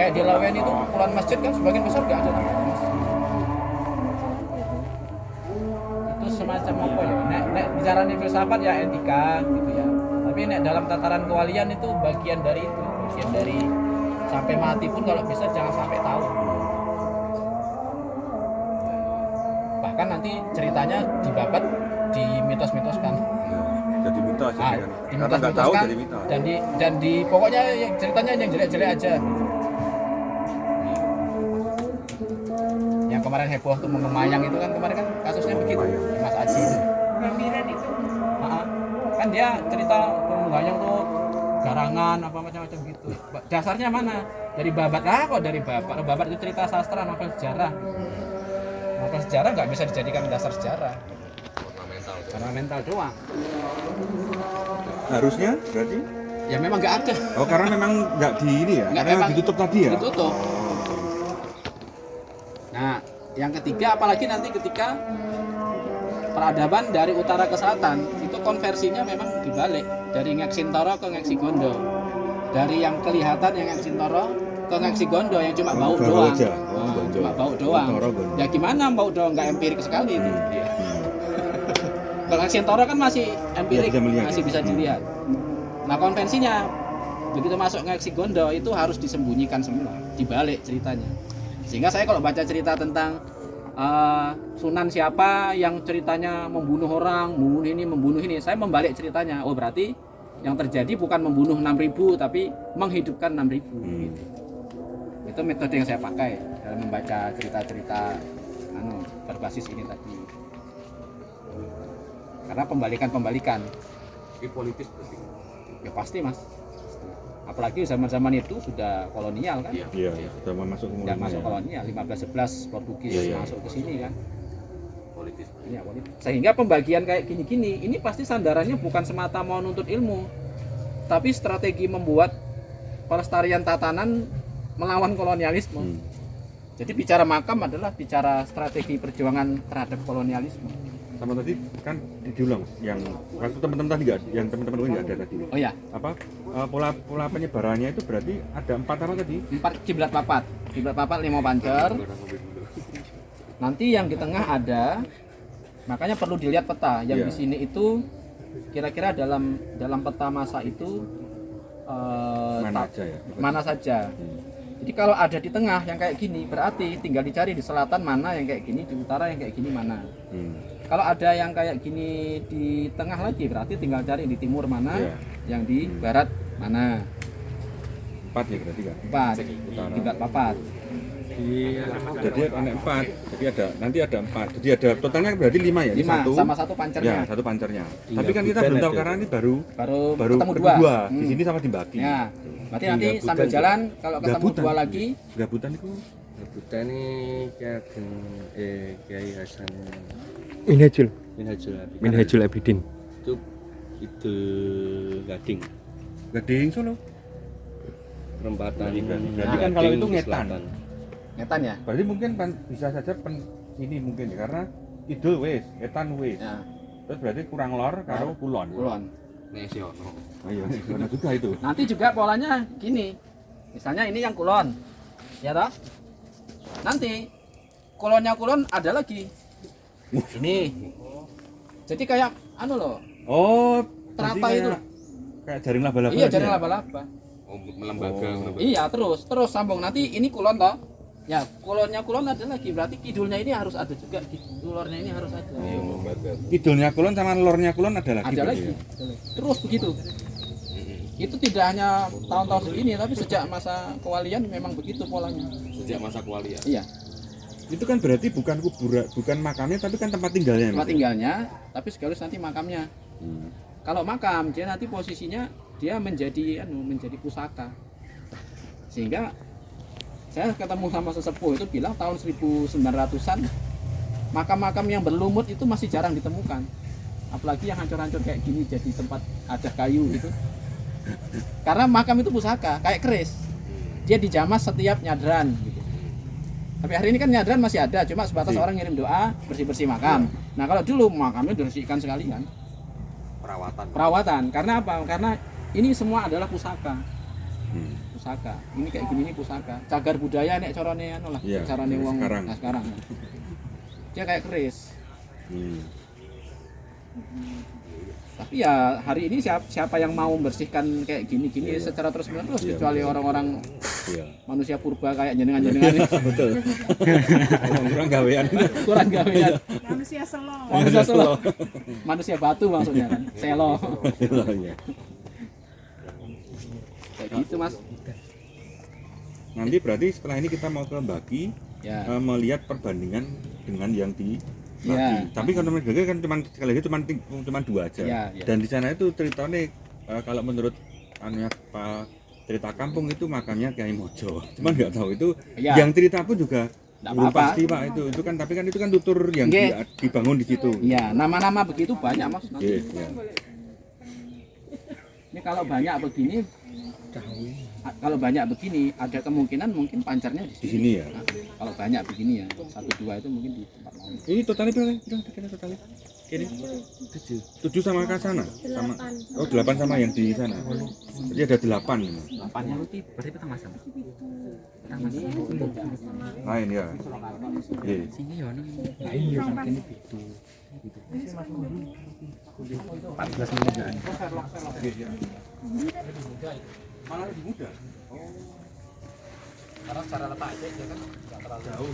Kayak di Lawen itu puluhan masjid kan sebagian besar nggak ada namanya masjid. Itu semacam apa ya? Nek bicara filsafat ya etika gitu ya. Tapi nek dalam tataran kewalian itu bagian dari itu, bagian dari sampai mati pun kalau bisa jangan sampai tahu. Bahkan nanti ceritanya dibabat, dimitos-mitoskan. Jadi mitos ya kan. Karena nggak tahu Dimitos-mitoskan jadi mitos. dan di pokoknya yang ceritanya yang jelek-jelek aja. Yang kemarin heboh tuh mengemayang itu kan kemarin kan kasusnya begitu, Mas Aji itu. Gamiran itu. Kan dia cerita mengemayang tuh garangan apa macam-macam gitu. Dasarnya mana? Dari babat lah kok dari babat. Babat itu cerita sastra, novel sejarah. Novel sejarah nggak bisa dijadikan dasar sejarah. Karena mental doang. Harusnya berarti? Ya memang nggak ada. Oh karena memang nggak di ini ya? Nggak, Karena memang ditutup tadi ya? Ditutup. Nah, yang ketiga apalagi nanti ketika peradaban dari utara ke selatan itu konversinya memang dibalik dari Ngeksintoro ke Ngeksigondo. Dari yang kelihatan yang Ngeksintoro ke Ngeksigondo yang cuma bau doang. Aja. Cuma bau doang. Ya gimana bau doang nggak empirik sekali itu. Kalau Ngeksintoro kan masih empirik, Ya, masih bisa dilihat. Nah konvensinya begitu masuk Ngeksigondo itu harus disembunyikan semua, dibalik ceritanya. Sehingga saya kalau baca cerita tentang Sunan siapa yang ceritanya membunuh orang, membunuh ini, saya membalik ceritanya. Oh berarti yang terjadi bukan membunuh 6.000 tapi menghidupkan 6.000. Gitu. Itu metode yang saya pakai dalam membaca cerita-cerita berbasis ini tadi. Karena pembalikan. Ini politis berarti. Ya pasti mas. Apalagi zaman-zaman itu sudah kolonial kan? Iya, sudah masuk Sudah masuk kolonial 15-11 Portugis masuk ke sini kan? Politis. Ya, politis. Sehingga pembagian kayak gini-gini ini pasti sandarannya bukan semata mau nuntut ilmu, tapi strategi membuat pelestarian tatanan melawan kolonialisme. Jadi bicara makam adalah bicara strategi perjuangan terhadap kolonialisme. Sama tadi kan diulang yang waktu teman-teman tadi nggak, yang teman-teman nggak ada tadi. Oh ya, Apa pola penyebarannya itu berarti ada 4 apa tadi? 4 kiblat papat 5 pancer. Nanti yang di tengah ada, makanya perlu dilihat peta. Yang di sini itu kira-kira dalam peta masa itu mana saja. Jadi kalau ada di tengah yang kayak gini, berarti tinggal dicari di selatan mana yang kayak gini, di utara yang kayak gini mana. Kalau ada yang kayak gini di tengah lagi, berarti tinggal cari di timur mana, yang di barat mana. 4 ya berarti kan? 4, kiblat papat. Jadi ada 4, jadi nanti ada 4. Jadi ada totalnya berarti 5 ya? 5 sama 1 pancernya. Ya, 1 pancernya. Tapi kan kita belum tahu karena ini baru ketemu ketemu 2. Di sini sama di Baki. Ya. Berarti nanti sambil jalan kalau ketemu 2 lagi. Gabutan itu Gabutan ini Kiai Hasan Minhajul Abidin. itu Gading Gading Solo. perempatan. Berarti kan kalau itu ngetan. Ngetan ya? Berarti mungkin bisa saja ini mungkin ya karena idul wis, ngetan wis. Ya. Terus berarti kurang lor karo kulon. Nesiono. Oh iya, benar juga itu. Nanti juga polanya gini. Misalnya ini yang kulon. Ya toh? Nanti kulonnya kulon ada lagi. Ini. Jadi kayak loh. Oh, Teratai itu. Kayak jaring laba-laba. Iya, jaring laba-laba. Oh, melembaga. Iya, terus sambung. Nanti ini kulon toh. Ya, kulonnya kulon ada lagi. Berarti kidulnya ini harus ada juga. Kidulnya ini harus ada. Iya, melembaga. Kidulnya kulon sama lornya kulon ada lagi. Ada berarti lagi. ya? Terus begitu. Itu tidak hanya tahun-tahun segini, tapi sejak masa kewalian memang begitu polanya. Sejak masa kewalian. Iya. Itu kan berarti bukan bukan makamnya tapi kan tempat tinggalnya. Tempat tinggalnya, tapi sekaligus nanti makamnya. Kalau makam dia nanti posisinya dia menjadi pusaka. Sehingga saya ketemu sama sesepuh itu bilang tahun 1900-an makam-makam yang berlumut itu masih jarang ditemukan. Apalagi yang hancur-hancur kayak gini jadi tempat ada kayu gitu. Karena makam itu pusaka, kayak keris. Dia dijamas setiap nyadran gitu. Tapi hari ini kan nyadran masih ada, cuma sebatas orang ngirim doa, bersih-bersih makam. Nah, kalau dulu makamnya dibersihkan sekalian. Perawatan. Perawatan. Karena apa? Karena ini semua adalah pusaka. pusaka. Ini kayak gini pusaka. Cagar budaya nek carane anu lah, Iya, carane wong sekarang. sekarang. Dia kayak keris. Tapi ya hari ini siapa yang mau membersihkan kayak gini-gini secara terus-menerus Iya, kecuali betul. orang-orang Iya. manusia purba kayak jenengan-jenengan Betul. Kurang gawean. kurang gawean. Manusia selo. Manusia selo. Manusia batu maksudnya kan. Selo. Iya. Kayak gitu, Mas. Nanti berarti setelah ini kita mau ke Baki Ya. melihat perbandingan dengan yang di Baki. Ya. Tapi kalau mereka kan sekali lagi cuma 2 aja. Ya, ya. Dan di sana itu ceritanya kalau menurut anunya Pak cerita kampung itu makamnya Kiai Mojo. Cuman nggak tahu itu Ya. yang cerita pun juga Nggak belum apa-apa. pasti Pak itu kan tapi kan itu kan tutur yang Nggih. dibangun di situ. Iya, nama-nama begitu banyak Mas. Iya, iya. Ini kalau banyak begini ada kemungkinan mungkin pancarnya di Di sini. sini ya. Nah, kalau banyak begini ya, 1-2 itu mungkin di tempat lain. Ini totalnya berapa? Kita totalnya. Ini 7 sama ke sana. Sama. Oh, 8 sama yang di sana. Jadi ada 8 ini. 8 ya. Berarti petang masam. Lain ya. Iya. Sini ya ono. 14 menit. Malah lebih mudah. Karena secara letak aja dia kan nggak terlalu jauh.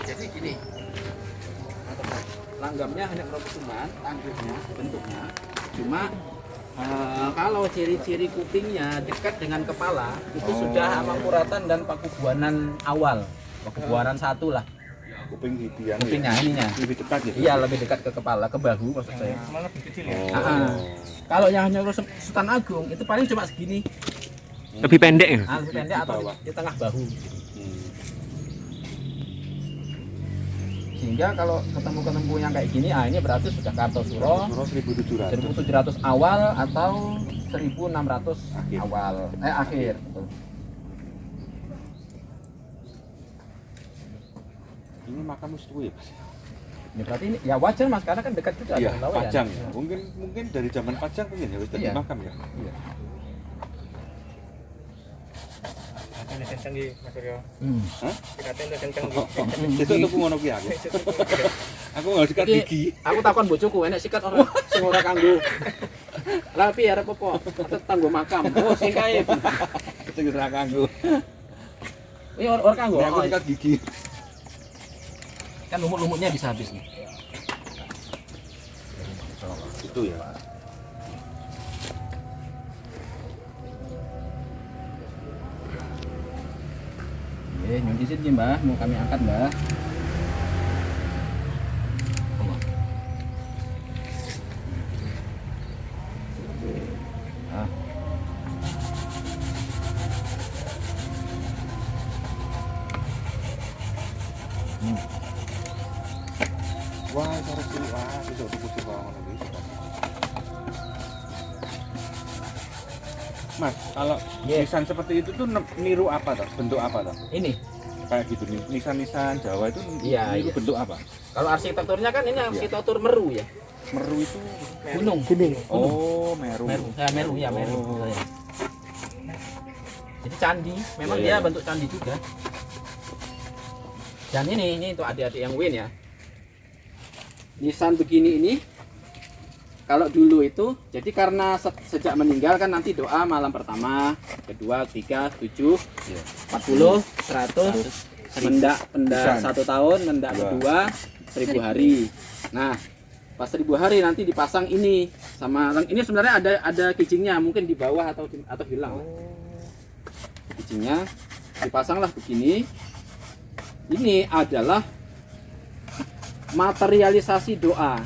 Jadi gini, langgamnya hanya kerucuman, tangguhnya, bentuknya. Cuma kalau ciri-ciri kupingnya dekat dengan kepala itu sudah amangkuratan dan pakubuanan awal, pakubuanan 1 lah. Kuping hibian. Kupingnya ininya. Lebih dekat ya. Iya lebih dekat ke kepala, ke bahu maksud saya. Malah lebih kecil ya. Kalau yang hanya Sultan Agung itu paling cuma segini, Lebih pendek ya? lebih pendek atau di tengah bahu. Sehingga kalau ketemu yang kayak gini, ini berarti sudah Kartosuro Suro 1700. 1700 awal atau 1600 Akhir. awal, akhir. Betul. Ini makam Mustuwi ya, Mas? Ini berarti ini ya wajar Mas karena kan dekat juga Iya, dengan Laweyan. Pajang ya. Mungkin dari zaman Pajang mungkin ya wis dadi Iya. makam ya. Iya. Ada kenceng iki, Mas Suryo. Hmm. Dikaten kenceng iki. Itu tuku ngono ki aku. Aku nggak sikat Iki, gigi. aku takon bojoku enek sikat ora sing ora kanggo. Lah piye arep apa? Tetep kanggo makam. Oh, sing kae. Sing ora kanggo. Ini ora kanggo. Nek aku sikat gigi. Kan lumut-lumutnya bisa habis nih. Itu ya. Nyun izin nih Mbah, mau kami angkat Mbah. Ah. Wah, cara cilik itu tuku sing ngono iki. Mas, kalau nisan seperti itu tuh niru apa toh? Bentuk apa toh? Ini Kayak gitu nih, nisan-nisan Jawa itu Iya, niru iya. bentuk apa? kalau arsitekturnya kan ini arsitektur Meru ya. Meru itu Gunung. oh, Meru. Meru. Ya Meru ya Meru. Oh. Jadi candi, memang Iya, dia iya. bentuk candi juga. Dan ini untuk adik-adik yang win ya. Nisan begini ini kalau dulu itu jadi karena sejak meninggal kan nanti doa malam pertama, kedua, ketiga, 7, Iya. 40, 100, mendak Nisan. 1 tahun, mendak Dua. kedua 1000 hari. Nah, pas 1000 hari nanti dipasang ini sama ini sebenarnya ada kijingnya mungkin di bawah atau hilang. Kijingnya dipasanglah begini. Ini adalah materialisasi doa.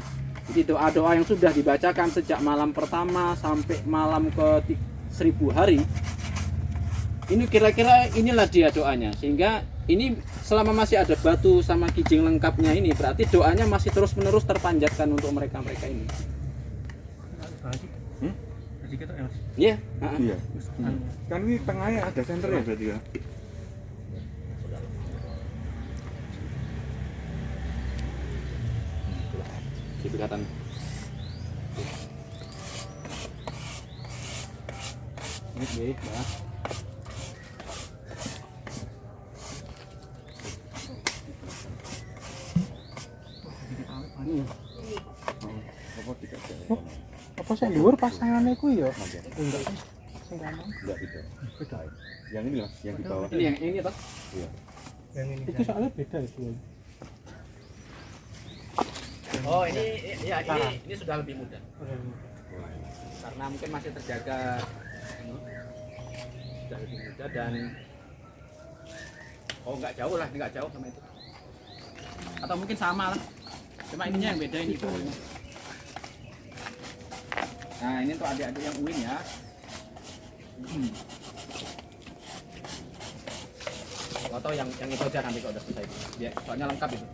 Jadi doa-doa yang sudah dibacakan sejak malam pertama sampai malam ke 1000 hari, ini kira-kira inilah dia doanya. Sehingga ini selama masih ada batu sama kijing lengkapnya ini, berarti doanya masih terus-menerus terpanjatkan untuk mereka-mereka ini. Iya. Iya. Kan ini tengahnya ada senter ya berarti ya. Gitu kelihatan. Ini ya. Apa dikasih? Apa sih dhuwur pasangannya ku ya? Enggak beda. Beda. Yang ini lah, yang di bawah. Ini yang ini toh? Iya. Yang ini. Itu soalnya beda itu. Oh, ini ya ini sudah lebih mudah. Karena mungkin masih terjaga sudah lebih mudah dan nggak jauh lah, nggak jauh sama itu. Atau mungkin sama lah. Cuma ininya yang beda ini. Nah, ini untuk adik-adik yang UIN ya. Atau yang itu aja nanti kalau udah selesai. Ya, soalnya lengkap itu.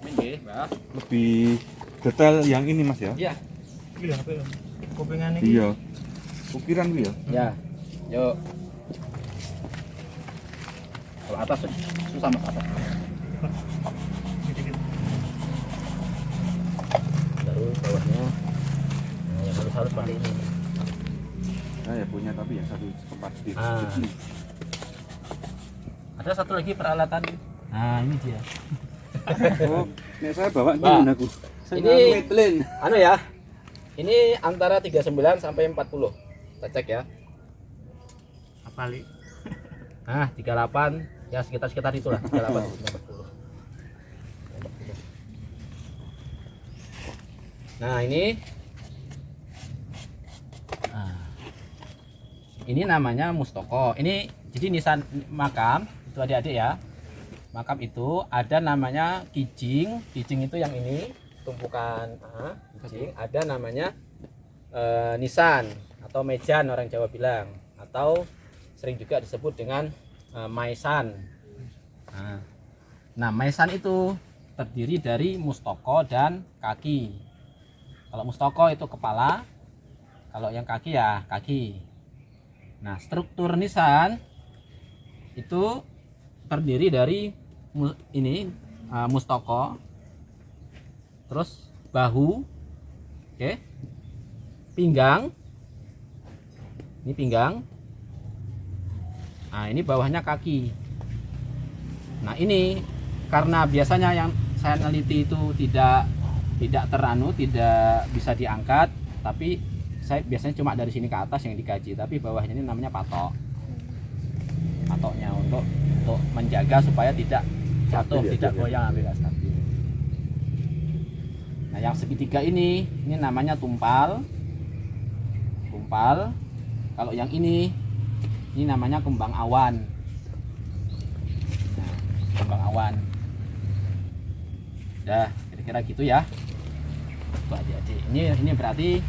Min nggih, Mbak. Lebih detail yang ini Mas ya? Iya. Iki lho apa ya? Kupingan iki. Iya. Ukiran ku ya? Ya. Yuk. Kalau atas susah Mas atas. Dikit-dikit. Terus bawahnya. Nah, yang harus pakai ini. Saya punya tapi yang satu tempat di. Ada satu lagi peralatan. Nah, ini dia. Oh, nek saya bawa Mbak, ini aku. ini anu ya. Ini antara 39 sampai 40. Kita cek ya. Apa li? Nah, 38 ya sekitar itulah 38 40. Nah, ini namanya mustoko. Ini jadi nisan makam itu adik-adik ya. Makam itu ada namanya kijing. Kijing itu yang ini tumpukan kijing. Ada namanya nisan atau mejan orang Jawa bilang, atau sering juga disebut dengan maisan. Nah, maisan itu terdiri dari mustoko dan kaki. Kalau mustoko itu kepala, kalau yang kaki ya kaki. Nah, struktur nisan itu terdiri dari ini mustoko, terus bahu, oke, pinggang, ini pinggang. Nah, ini bawahnya kaki. Nah, ini karena biasanya yang saya neliti itu tidak bisa diangkat, tapi saya biasanya cuma dari sini ke atas yang dikaji, tapi bawahnya ini namanya patok. Patoknya untuk menjaga supaya tidak jatuh, tidak goyang, tidak stabil. Nah, yang segitiga ini namanya tumpal. Kalau yang ini namanya kembang awan. Nah, kembang awan. Dah, kira-kira gitu ya. Tuh adik-adik. Ini berarti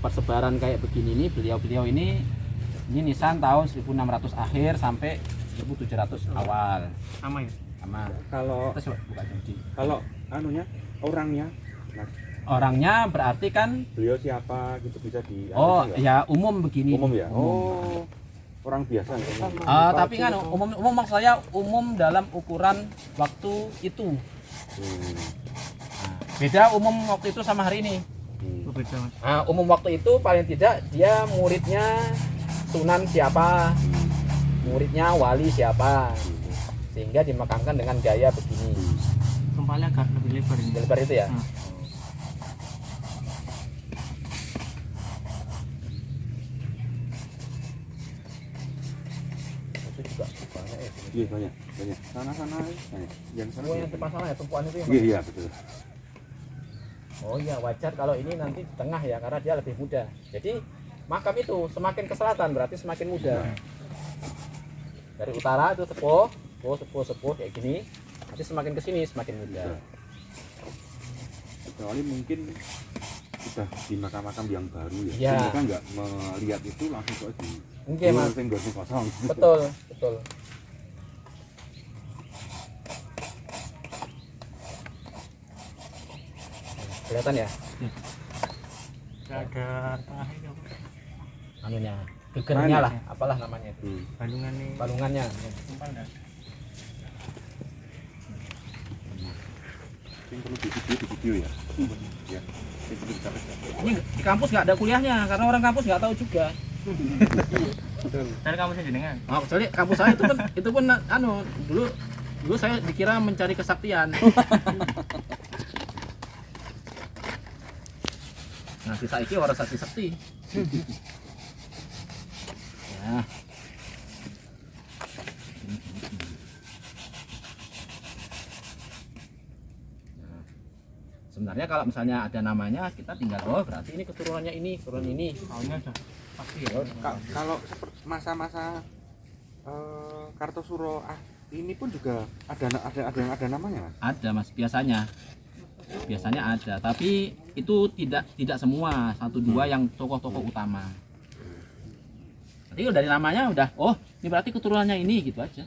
persebaran kayak begini ini, beliau ini nisan tahun 1600 akhir sampai 1700 awal. Sama ya? Sama. Kalau Kita coba buka jadi. kalau anunya orangnya Orangnya berarti kan beliau siapa gitu bisa di ya umum begini. umum ya. Oh, orang biasa nih. Tapi kan umum maksud saya umum dalam ukuran waktu itu. Nah, beda umum waktu itu sama hari ini. Oh, beda Mas. Nah, umum waktu itu paling tidak dia muridnya sunan siapa, muridnya wali siapa, sehingga dimakamkan dengan gaya begini. Tumpalnya agak lebih lebar ini. Lebar itu ya. Itu juga banyak ya. Iya banyak. Sana banyak. Yang sana. Yang depan sana ya tumpuan itu ya. Iya iya betul. Oh iya, wajar kalau ini nanti di tengah ya, karena dia lebih muda. Jadi makam itu semakin ke selatan berarti semakin muda. Dari utara itu sepuh kayak gini. Nanti semakin ke sini semakin muda. kecuali mungkin sudah di makam-makam yang baru ya. Ya. Mereka nggak melihat itu langsung kok di Oke, Mas. tinggal kosong. Betul, betul. Kelihatan ya? Nggak ada tengah ini apa? Anunya, gegernya lah, apalah namanya itu. Balungan nih. Balungannya. Umpan dah. Yang perlu di video ya. Ya. Yang perlu dicatat ya. Ini di kampus nggak ada kuliahnya, karena orang kampus nggak tahu juga. Dari kamu jenengan. Oh, kecuali kampus saya itu pun anu dulu saya dikira mencari kesaktian. Nah, si saiki ora sakti-sakti. Ya. Nah, sebenarnya kalau misalnya ada namanya, kita tinggal berarti ini keturunannya ini, keturunan ini. Tahunnya udah pasti ya. Kalau masa-masa Kartosuro ini pun juga ada namanya, Mas? Ada, Mas, biasanya ada, tapi itu tidak semua, 1-2 yang tokoh-tokoh utama. Jadi dari namanya udah, oh ini berarti keturunannya ini gitu aja.